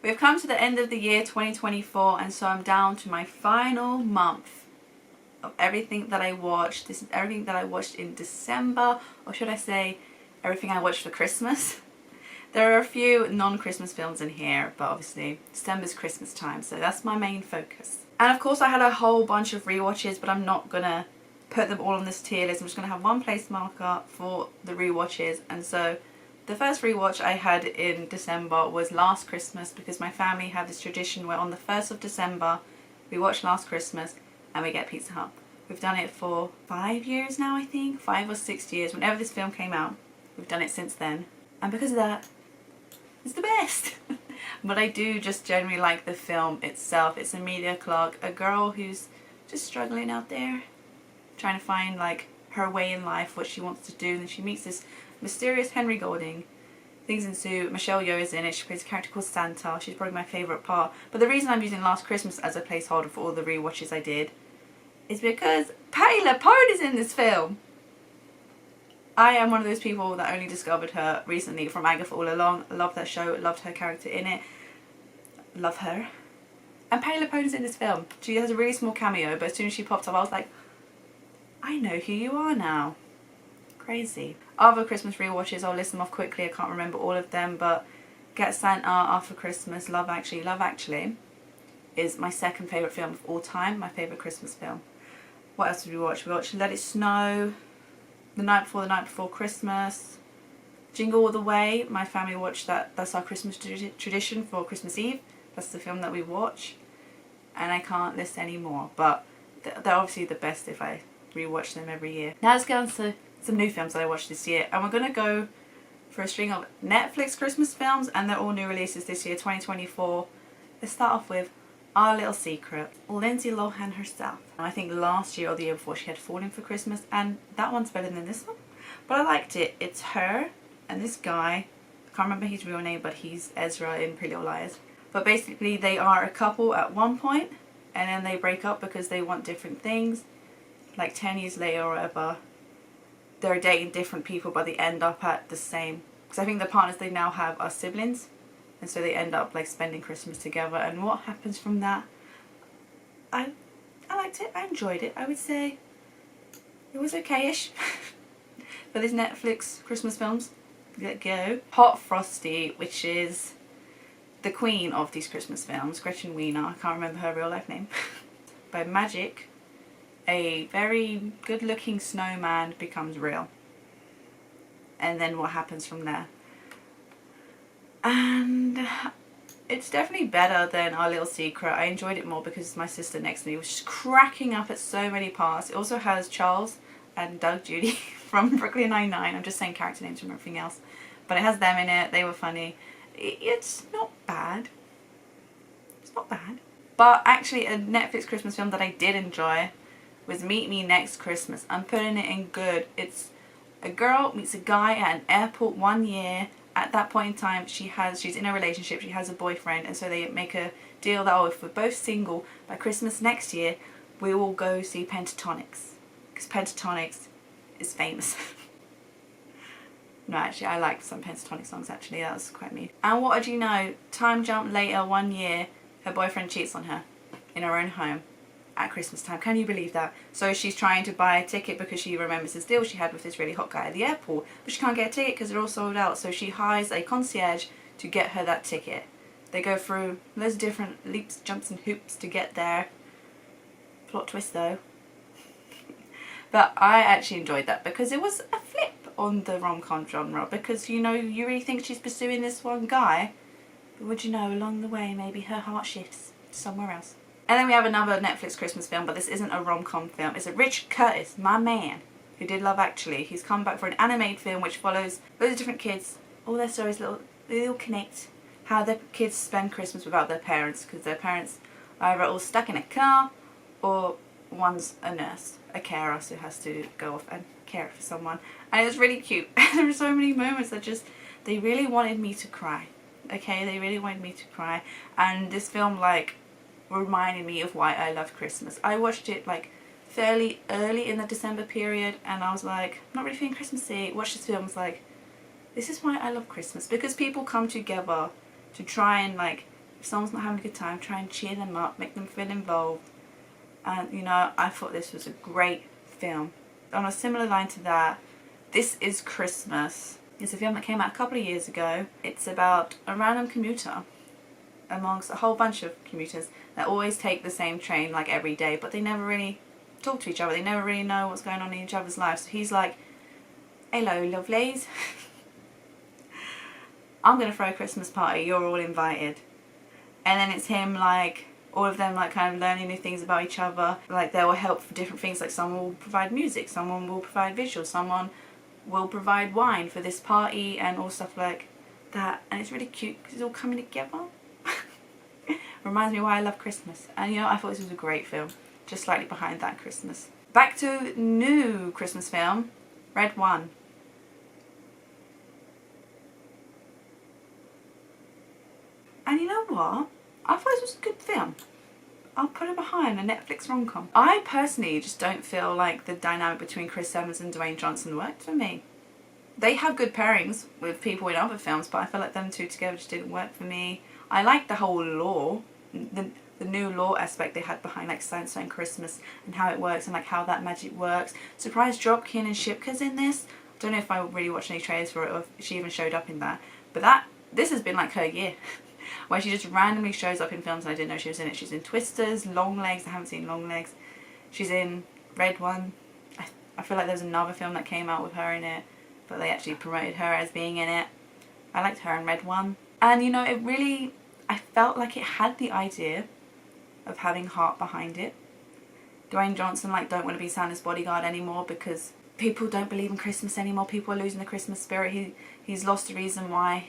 We've come to the end of the year 2024, and so I'm down to my final month of everything that I watched. This is everything that I watched in December, or should I say everything I watched for Christmas. There are a few non-Christmas films in here, but obviously December's Christmas time, so that's my main focus. And of course I had a whole bunch of rewatches, but I'm not gonna put them all on this tier list. I'm just gonna have one place marker for the rewatches. And so the first rewatch I had in December was Last Christmas, because my family have this tradition where on the 1st of December we watch Last Christmas and we get Pizza Hut. We've done it for 5 years now, I think, 5 or 6 years. Whenever this film came out, we've done it since then. And because of that, it's the best. But I do just generally like the film itself. It's Emilia Clarke, a girl who's just struggling out there, trying to find like her way in life, what she wants to do, and she meets this mysterious Henry Golding. Things ensue. Michelle Yeoh is in it. She plays a character called Santa. She's probably my favourite part. But the reason I'm using Last Christmas as a placeholder for all the rewatches I did is because Patti LuPone is in this film. I am one of those people that only discovered her recently from Agatha All Along. I love that show, loved her character in it. Love her. And Patti LuPone is in this film. She has a really small cameo, but as soon as she popped up I was like, I know who you are now. Crazy. Other Christmas rewatches, I'll list them off quickly, I can't remember all of them, but Get Santa, After Christmas, Love Actually. Love Actually is my second favourite film of all time, my favourite Christmas film. What else did we watch? We watched Let It Snow, The Night Before Christmas, Jingle All the Way. My family watched that. That's our Christmas tradition for Christmas Eve. That's the film that we watch. And I can't list any more, but they're obviously the best if I rewatch them every year. Now let's get on to some new films that I watched this year. And we're going to go for a string of Netflix Christmas films, and they're all new releases this year, 2024. Let's start off with Our Little Secret. Lindsay Lohan herself. I think last year or the year before she had Falling for Christmas, and that one's better than this one. But I liked it. It's her and this guy. I can't remember his real name, but he's Ezra in Pretty Little Liars. But basically they are a couple at one point, and then they break up because they want different things. Like 10 years later or whatever, they're dating different people, but they end up at the same. Because I think the partners they now have are siblings. And so they end up like spending Christmas together, and what happens from that, I liked it, I enjoyed it. I would say it was okay-ish for these Netflix Christmas films. Let go. Hot Frosty, which is the queen of these Christmas films, Gretchen Wiener, I can't remember her real life name. By magic, a very good looking snowman becomes real. And then what happens from there? And it's definitely better than Our Little Secret. I enjoyed it more because my sister next to me was just cracking up at so many parts. It also has Charles and Doug Judy from Brooklyn Nine-Nine. I'm just saying character names from everything else. But it has them in it. They were funny. It's not bad. It's not bad. But actually a Netflix Christmas film that I did enjoy was Meet Me Next Christmas. I'm putting it in good. It's a girl meets a guy at an airport one year. At that point in time, she's in a relationship, she has a boyfriend, and so they make a deal that, oh, if we're both single, by Christmas next year, we will go see Pentatonix. Because Pentatonix is famous. No, actually, I liked some Pentatonix songs, actually, that was quite me. And what did you know? Time jump later, 1 year, her boyfriend cheats on her in her own home at Christmas time. Can you believe that? So she's trying to buy a ticket because she remembers this deal she had with this really hot guy at the airport, but she can't get a ticket because they're all sold out. So she hires a concierge to get her that ticket. They go through loads of different leaps, jumps and hoops to get there. Plot twist though. But I actually enjoyed that because it was a flip on the rom-com genre, because you know, you really think she's pursuing this one guy, but would you know, along the way maybe her heart shifts somewhere else. And then we have another Netflix Christmas film, but this isn't a rom-com film. It's a Richard Curtis, my man, who did Love Actually. He's come back for an animated film which follows loads of different kids. All their stories, they all connect. How their kids spend Christmas without their parents, because their parents are either all stuck in a car, or one's a nurse, a carer, so has to go off and care for someone. And it was really cute. There were so many moments that just, they really wanted me to cry. Okay, they really wanted me to cry. And this film, like, reminded me of why I love Christmas. I watched it like fairly early in the December period, and I was like, not really feeling Christmassy. Watched this film, I was like, this is why I love Christmas, because people come together to try and like if someone's not having a good time, try and cheer them up, make them feel involved. And you know, I thought this was a great film. On a similar line to that, This Is Christmas. It's a film that came out a couple of years ago. It's about a random commuter amongst a whole bunch of commuters that always take the same train like every day, but they never really talk to each other. They never really know what's going on in each other's lives. So he's like, hello lovelies, I'm gonna throw a Christmas party, you're all invited. And then it's him, like, all of them like kind of learning new things about each other. Like they will help for different things, like someone will provide music, someone will provide visuals, someone will provide wine for this party and all stuff like that. And it's really cute because it's all coming together. Reminds me why I love Christmas. And you know, I thought this was a great film, just slightly behind that Christmas. Back to new Christmas film, Red One. And you know what? I thought this was a good film. I'll put it behind a Netflix rom-com. I personally just don't feel like the dynamic between Chris Evans and Dwayne Johnson worked for me. They have good pairings with people in other films, but I feel like them two together just didn't work for me. I like the whole lore, the new lore aspect they had behind like Santa and Christmas and how it works and like how that magic works. Surprise drop, Kiernan Shipka's in this. Don't know if I really watched any trailers for it or if she even showed up in that. But this has been like her year. Where she just randomly shows up in films and I didn't know she was in it. She's in Twisters, Longlegs, I haven't seen Longlegs. She's in Red One. I feel like there's another film that came out with her in it, but they actually promoted her as being in it. I liked her in Red One. And you know, it really, I felt like it had the idea of having heart behind it. Dwayne Johnson like don't want to be Santa's bodyguard anymore because people don't believe in Christmas anymore. People are losing the Christmas spirit. He's lost the reason why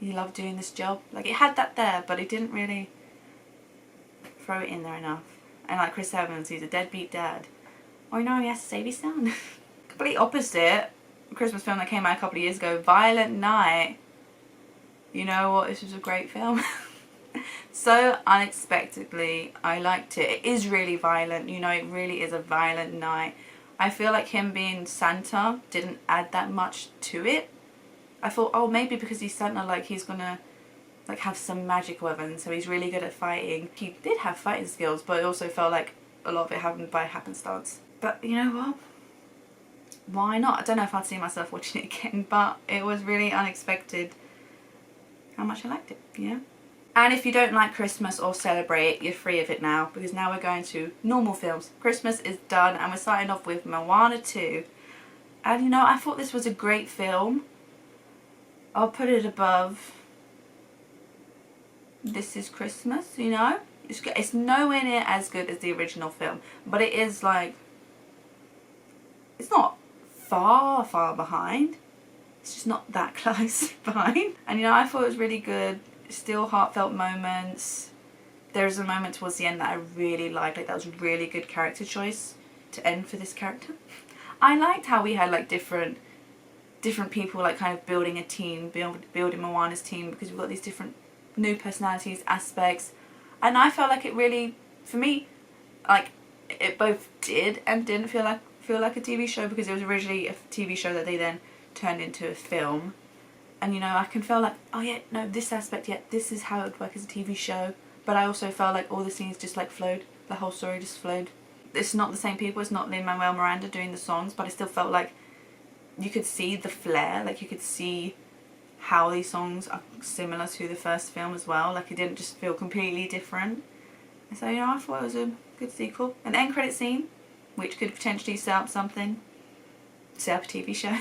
he loved doing this job. Like it had that there, but it didn't really throw it in there enough. And like Chris Evans, he's a deadbeat dad. Oh no, he has to save his son. Complete opposite. A Christmas film that came out a couple of years ago, Violent Night. You know what? This was a great film. So unexpectedly, I liked it. It is really violent. You know, it really is a violent night. I feel like him being Santa didn't add that much to it. I thought, oh, maybe because he's Santa, like he's gonna like have some magic weapons, so he's really good at fighting. He did have fighting skills, but it also felt like a lot of it happened by happenstance. But you know what? Why not? I don't know if I'd see myself watching it again, but it was really unexpected how much I liked it, yeah? And if you don't like Christmas or celebrate it, you're free of it now, because now we're going to normal films. Christmas is done, and we're starting off with Moana 2. And you know, I thought this was a great film. I'll put it above This Is Christmas, you know? It's nowhere near as good as the original film, but it is like, it's not far behind. It's just not that close behind. And you know, I thought it was really good. Still heartfelt moments. There's a moment towards the end that I really liked. Like that was a really good character choice to end for this character. I liked how we had like different people like kind of building a team, building Moana's team, because we've got these different new personalities, aspects, and I felt like it really, for me, like it both did and didn't feel like a TV show, because it was originally a TV show that they then turned into a film. And you know, I can feel like, oh yeah, no, this aspect, yeah, this is how it would work as a TV show. But I also felt like all the scenes just like flowed, the whole story just flowed. It's not the same people, it's not Lin-Manuel Miranda doing the songs, but I still felt like you could see the flair, like you could see how these songs are similar to the first film as well. Like it didn't just feel completely different. And so, you know, I thought it was a good sequel. An end credit scene, which could potentially set up something, set up a TV show.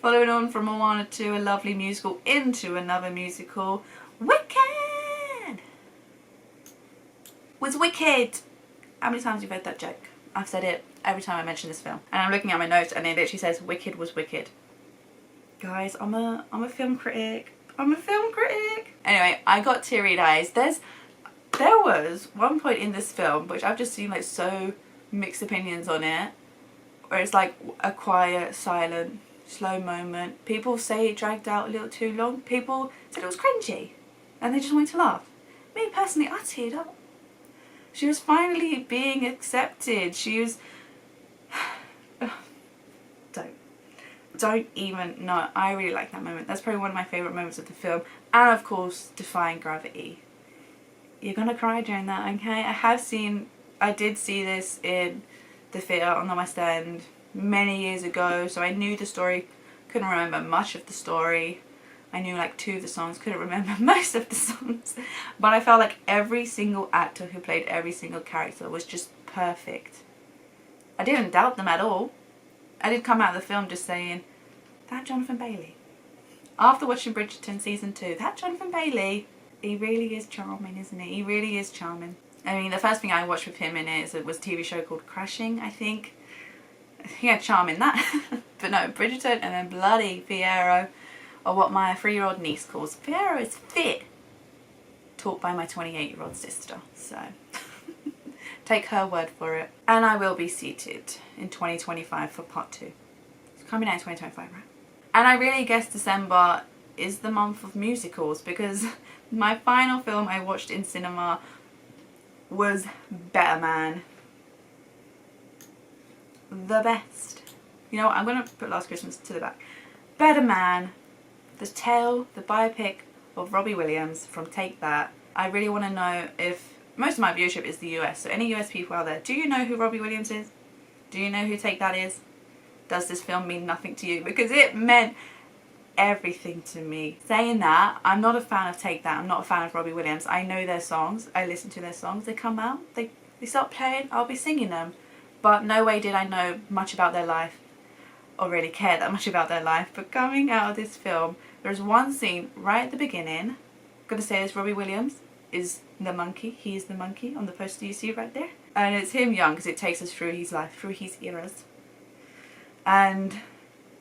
Following on from Moana 2, a lovely musical, into another musical, Wicked! Was Wicked! How many times have you heard that joke? I've said it every time I mention this film. And I'm looking at my notes and it literally says, Wicked was wicked. Guys, I'm a film critic. I'm a film critic! Anyway, I got teary-eyed eyes. There was one point in this film, which I've just seen like so mixed opinions on it, where it's like a quiet, silent, slow moment. People say it dragged out a little too long. People said it was cringy and they just wanted to laugh. Me personally, I teared up. She was finally being accepted. She was... Don't even know. I really like that moment. That's probably one of my favourite moments of the film. And of course, defying gravity. you're gonna cry during that, okay? I did see this in the theatre on the West End many years ago, so I knew the story, couldn't remember much of the story. I knew like 2 of the songs, couldn't remember most of the songs, but I felt like every single actor who played every single character was just perfect. I didn't doubt them at all. I did come out of the film just saying, that Jonathan Bailey. After watching Bridgerton season 2, that Jonathan Bailey, he really is charming, isn't he? He really is charming. I mean, the first thing I watched with him in it was a TV show called Crashing, I think. He had charm in that. But no, Bridgerton and then bloody Fiyero, or what my 3-year-old niece calls, Fiyero is fit. Taught by my 28-year-old sister, so take her word for it. And I will be seated in 2025 for part 2. It's coming out in 2025, right? And I really guess December is the month of musicals, because my final film I watched in cinema was Better Man. The best. You know what, I'm going to put Last Christmas to the back. Better Man, the biopic of Robbie Williams from Take That. I really want to know if, most of my viewership is the US, so any US people out there, do you know who Robbie Williams is? Do you know who Take That is? Does this film mean nothing to you? Because it meant everything to me. Saying that, I'm not a fan of Take That, I'm not a fan of Robbie Williams. I know their songs, I listen to their songs, they come out, they start playing, I'll be singing them. But no way did I know much about their life, or really care that much about their life. But coming out of this film, there's one scene right at the beginning, I'm gonna say this, Robbie Williams is the monkey, he is the monkey on the poster you see right there. And it's him young, because it takes us through his life, through his eras. And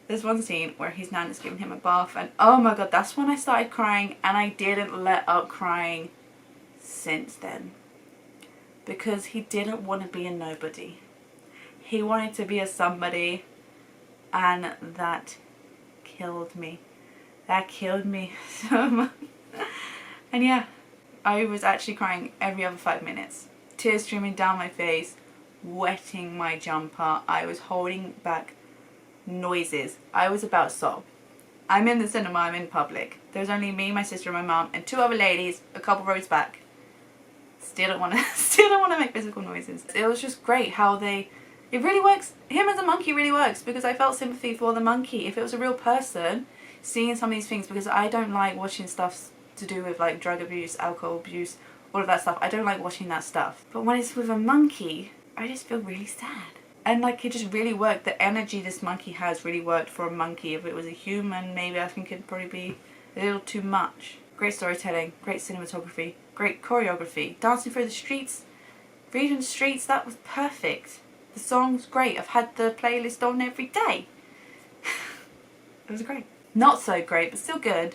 there's one scene where his nan is giving him a bath, and oh my god, that's when I started crying, and I didn't let up crying since then. Because he didn't want to be a nobody. He wanted to be a somebody, and that killed me. That killed me so much. And yeah, I was actually crying every other 5 minutes. Tears streaming down my face, wetting my jumper. I was holding back noises. I was about to sob. I'm in the cinema, I'm in public. There's only me, my sister and my mum, and 2 other ladies a couple rows back. Still don't want to make physical noises. It was just great how it really works. Him as a monkey really works, because I felt sympathy for the monkey. If it was a real person, seeing some of these things, because I don't like watching stuff to do with like drug abuse, alcohol abuse, all of that stuff. I don't like watching that stuff. But when it's with a monkey, I just feel really sad. And like, it just really worked. The energy this monkey has really worked for a monkey. If it was a human, maybe I think it'd probably be a little too much. Great storytelling, great cinematography, great choreography. Dancing through the streets, reading the streets, that was perfect. The song's great. I've had the playlist on every day. It was great. Not so great, but still good.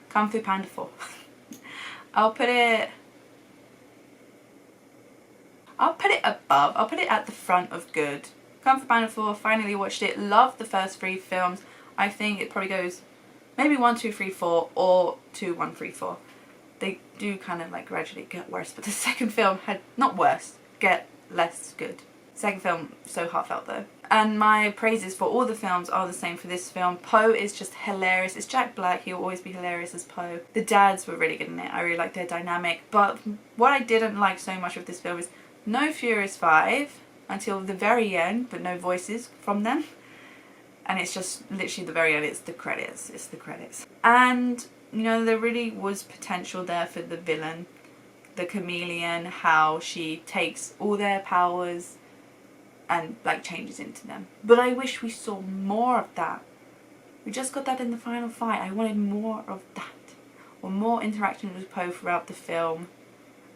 Kung Fu Panda 4. I'll put it above. I'll put it at the front of good. Kung Fu Panda 4, finally watched it. Loved the first 3 films. I think it probably goes maybe 1, 2, 3, 4 or 2, 1, 3, 4. They do kind of like gradually get worse, but the second film had, not worse, get less good. Second film, so heartfelt though. And my praises for all the films are the same for this film. Poe is just hilarious. It's Jack Black, he'll always be hilarious as Poe. The dads were really good in it. I really liked their dynamic. But what I didn't like so much of this film is no Furious 5 until the very end, but no voices from them. And it's just literally the very end, it's the credits. It's the credits. And, you know, there really was potential there for the villain, the chameleon, how she takes all their powers and like changes into them. But I wish we saw more of that. We just got that in the final fight. I wanted more of that. Or more interaction with Poe throughout the film.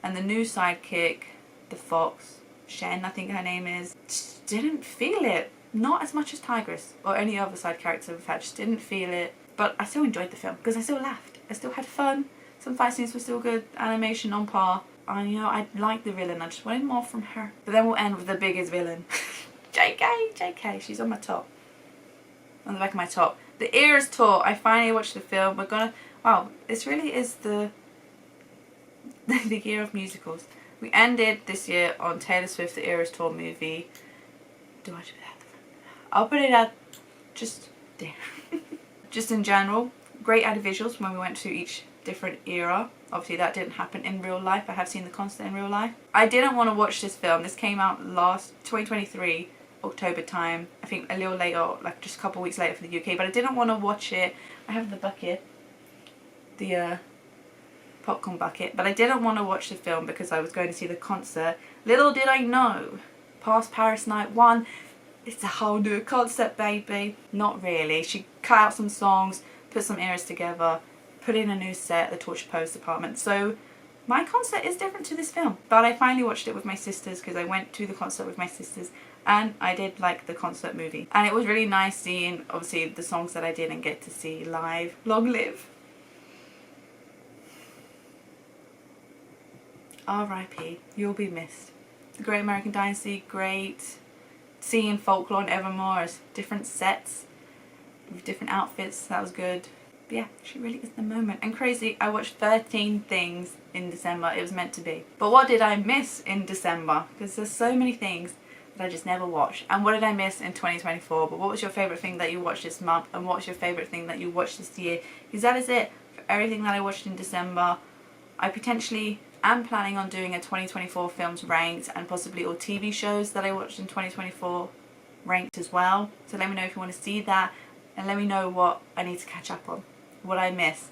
And the new sidekick, the fox, Shen I think her name is, just didn't feel it. Not as much as Tigress or any other side character we've had. Just didn't feel it. But I still enjoyed the film because I still laughed. I still had fun. Some fight scenes were still good. Animation on par. And you know, I liked the villain. I just wanted more from her. But then we'll end with the biggest villain. JK. She's on my top. On the back of my top. The Eras Tour. I finally watched the film. We're gonna... Wow, this really is the year of musicals. We ended this year on Taylor Swift, the Eras Tour movie. Do I put it at the front? I'll put it at just there. Just in general, great added visuals when we went to each different era. Obviously that didn't happen in real life. I have seen the concert in real life. I didn't want to watch this film. This came out last 2023 October time. I think a little later, like just a couple of weeks later for the UK, but I didn't want to watch it. I have the bucket, the popcorn bucket, but I didn't want to watch the film because I was going to see the concert. Little did I know, past Paris Night 1, it's a whole new concept, baby. Not really. She cut out some songs, put some eras together, put in a new set, the Torture Pose department. So my concert is different to this film. But I finally watched it with my sisters because I went to the concert with my sisters and I did like the concert movie. And it was really nice seeing, obviously, the songs that I didn't get to see live. Long live. R.I.P. You'll be missed. The Great American Dynasty, great. Seeing Folklore and Evermore as different sets with different outfits, that was good. But yeah, she really is the moment. And crazy, I watched 13 things in December. It was meant to be. But what did I miss in December? Because there's so many things that I just never watched. And what did I miss in 2024? But what was your favourite thing that you watched this month? And what's your favourite thing that you watched this year? Because that is it for everything that I watched in December. I potentially am planning on doing a 2024 films ranked and possibly all TV shows that I watched in 2024 ranked as well. So let me know if you want to see that and let me know what I need to catch up on, what I miss.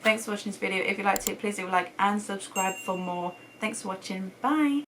Thanks for watching this video. If you liked it, please leave a like and subscribe for more. Thanks for watching. Bye.